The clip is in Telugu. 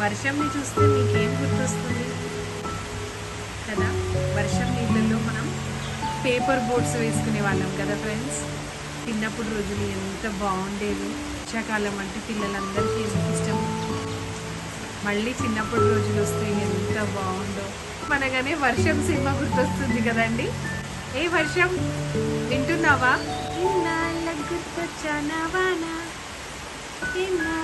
వర్షంని చూస్తే మీకేం గుర్తొస్తుంది కదా? వర్షం నీళ్ళల్లో మనం పేపర్ బోట్స్ వేసుకునే వాళ్ళం కదా ఫ్రెండ్స్. చిన్నప్పుడు రోజులు ఎంత బాగుండేది. వర్షాకాలం అంటే పిల్లలందరికీ ఎంత ఇష్టం. మళ్ళీ చిన్నప్పుడు రోజులు వస్తే ఎంత బాగుందో. మనగానే వర్షం సినిమా గుర్తొస్తుంది కదండి. ఏ వర్షం వింటున్నావా? ఇన్నాళ్ళ గుర్తొచ్చానా వాన, ఇన్నాళ్ళ